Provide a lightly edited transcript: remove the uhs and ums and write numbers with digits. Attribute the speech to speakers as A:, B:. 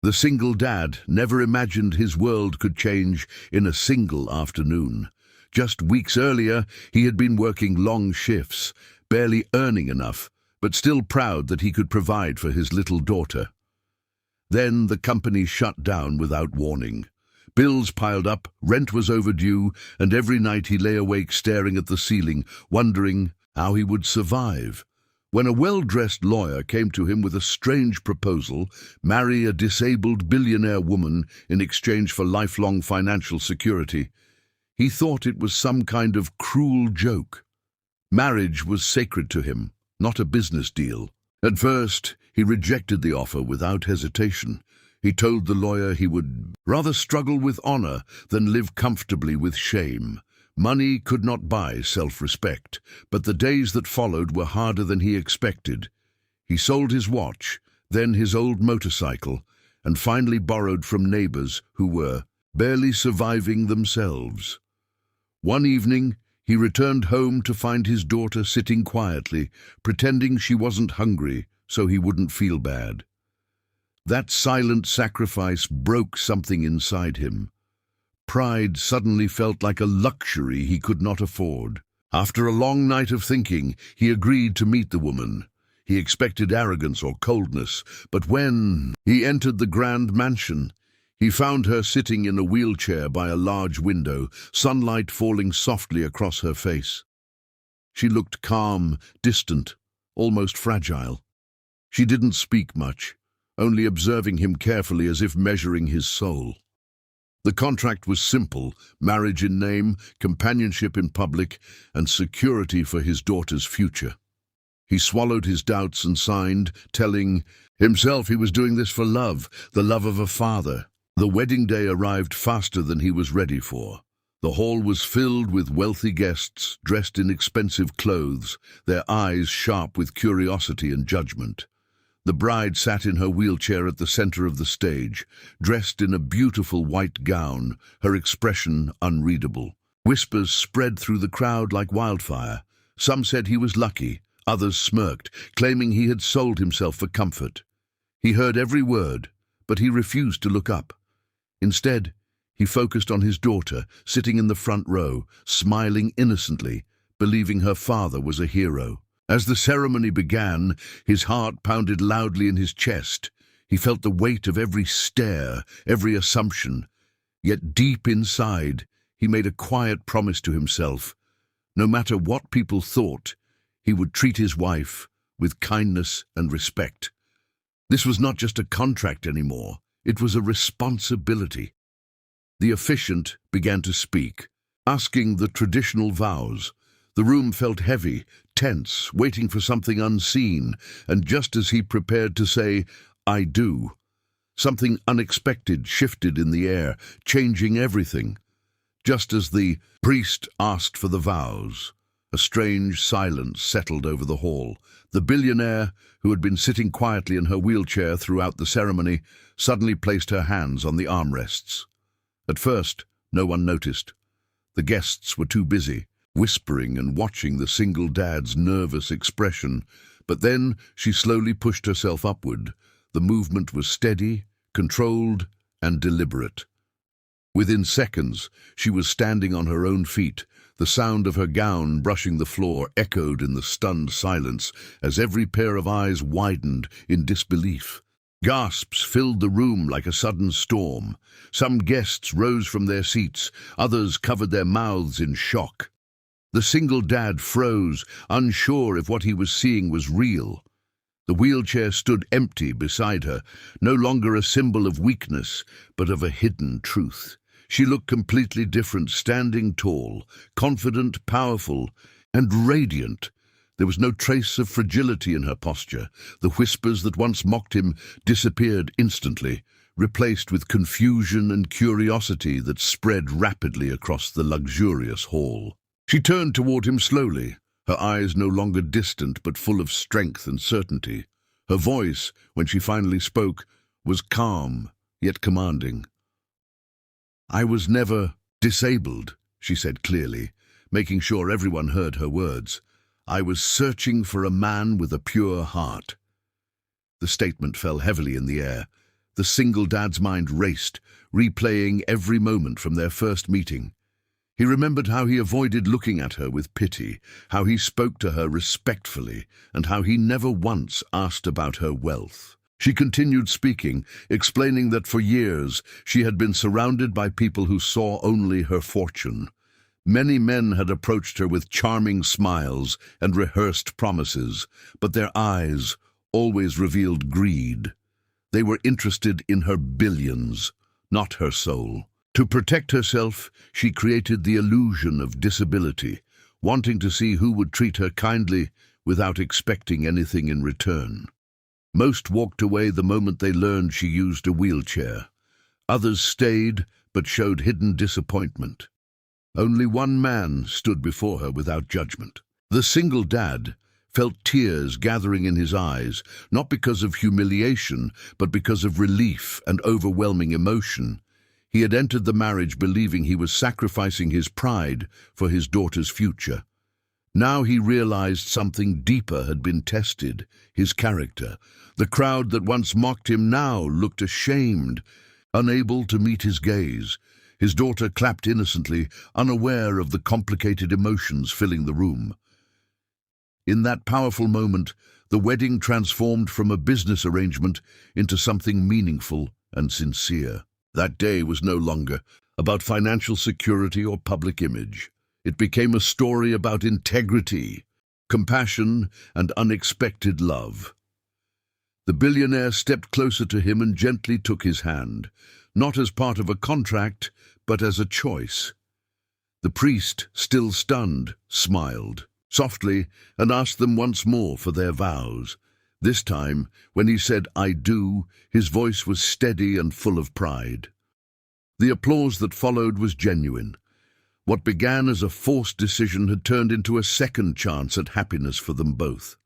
A: The single dad never imagined his world could change in a single afternoon. Just weeks earlier, he had been working long shifts, barely earning enough, but still proud that he could provide for his little daughter. Then the company shut down without warning. Bills piled up, rent was overdue, and every night he lay awake staring at the ceiling, wondering how he would survive. When a well-dressed lawyer came to him with a strange proposal, marry a disabled billionaire woman in exchange for lifelong financial security, he thought it was some kind of cruel joke. Marriage was sacred to him, not a business deal. At first, he rejected the offer without hesitation. He told the lawyer he would rather struggle with honor than live comfortably with shame. Money could not buy self-respect, but the days that followed were harder than he expected. He sold his watch, then his old motorcycle, and finally borrowed from neighbors who were barely surviving themselves. One evening, he returned home to find his daughter sitting quietly, pretending she wasn't hungry so he wouldn't feel bad. That silent sacrifice broke something inside him. Pride suddenly felt like a luxury he could not afford. After a long night of thinking, he agreed to meet the woman. He expected arrogance or coldness, but when he entered the grand mansion, he found her sitting in a wheelchair by a large window, sunlight falling softly across her face. She looked calm, distant, almost fragile. She didn't speak much, only observing him carefully as if measuring his soul. The contract was simple: marriage in name, companionship in public, and security for his daughter's future. He swallowed his doubts and signed, telling himself he was doing this for love, the love of a father. The wedding day arrived faster than he was ready for. The hall was filled with wealthy guests, dressed in expensive clothes, their eyes sharp with curiosity and judgment. The bride sat in her wheelchair at the center of the stage, dressed in a beautiful white gown, her expression unreadable. Whispers spread through the crowd like wildfire. Some said he was lucky, others smirked, claiming he had sold himself for comfort. He heard every word, but he refused to look up. Instead, he focused on his daughter, sitting in the front row, smiling innocently, believing her father was a hero. As the ceremony began, his heart pounded loudly in his chest. He felt the weight of every stare, every assumption. Yet deep inside, he made a quiet promise to himself. No matter what people thought, he would treat his wife with kindness and respect. This was not just a contract anymore. It was a responsibility. The officiant began to speak, asking the traditional vows. The room felt heavy, tense, waiting for something unseen, and just as he prepared to say, "I do," something unexpected shifted in the air, changing everything. Just as the priest asked for the vows, a strange silence settled over the hall. The billionaire, who had been sitting quietly in her wheelchair throughout the ceremony, suddenly placed her hands on the armrests. At first, no one noticed. The guests were too busy, whispering and watching the single dad's nervous expression, but then she slowly pushed herself upward. The movement was steady, controlled, and deliberate. Within seconds, she was standing on her own feet. The sound of her gown brushing the floor echoed in the stunned silence as every pair of eyes widened in disbelief. Gasps filled the room like a sudden storm. Some guests rose from their seats, others covered their mouths in shock. The single dad froze, unsure if what he was seeing was real. The wheelchair stood empty beside her, no longer a symbol of weakness, but of a hidden truth. She looked completely different, standing tall, confident, powerful, and radiant. There was no trace of fragility in her posture. The whispers that once mocked him disappeared instantly, replaced with confusion and curiosity that spread rapidly across the luxurious hall. She turned toward him slowly, her eyes no longer distant but full of strength and certainty. Her voice, when she finally spoke, was calm, yet commanding. "I was never disabled," she said clearly, making sure everyone heard her words. "I was searching for a man with a pure heart." The statement fell heavily in the air. The single dad's mind raced, replaying every moment from their first meeting. He remembered how he avoided looking at her with pity, how he spoke to her respectfully, and how he never once asked about her wealth. She continued speaking, explaining that for years she had been surrounded by people who saw only her fortune. Many men had approached her with charming smiles and rehearsed promises, but their eyes always revealed greed. They were interested in her billions, not her soul. To protect herself, she created the illusion of disability, wanting to see who would treat her kindly without expecting anything in return. Most walked away the moment they learned she used a wheelchair. Others stayed, but showed hidden disappointment. Only one man stood before her without judgment. The single dad felt tears gathering in his eyes, not because of humiliation, but because of relief and overwhelming emotion. He had entered the marriage believing he was sacrificing his pride for his daughter's future. Now he realized something deeper had been tested, his character. The crowd that once mocked him now looked ashamed, unable to meet his gaze. His daughter clapped innocently, unaware of the complicated emotions filling the room. In that powerful moment, the wedding transformed from a business arrangement into something meaningful and sincere. That day was no longer about financial security or public image. It became a story about integrity, compassion, and unexpected love. The billionaire stepped closer to him and gently took his hand, not as part of a contract, but as a choice. The priest, still stunned, smiled softly and asked them once more for their vows. This time, when he said, "I do," his voice was steady and full of pride. The applause that followed was genuine. What began as a forced decision had turned into a second chance at happiness for them both.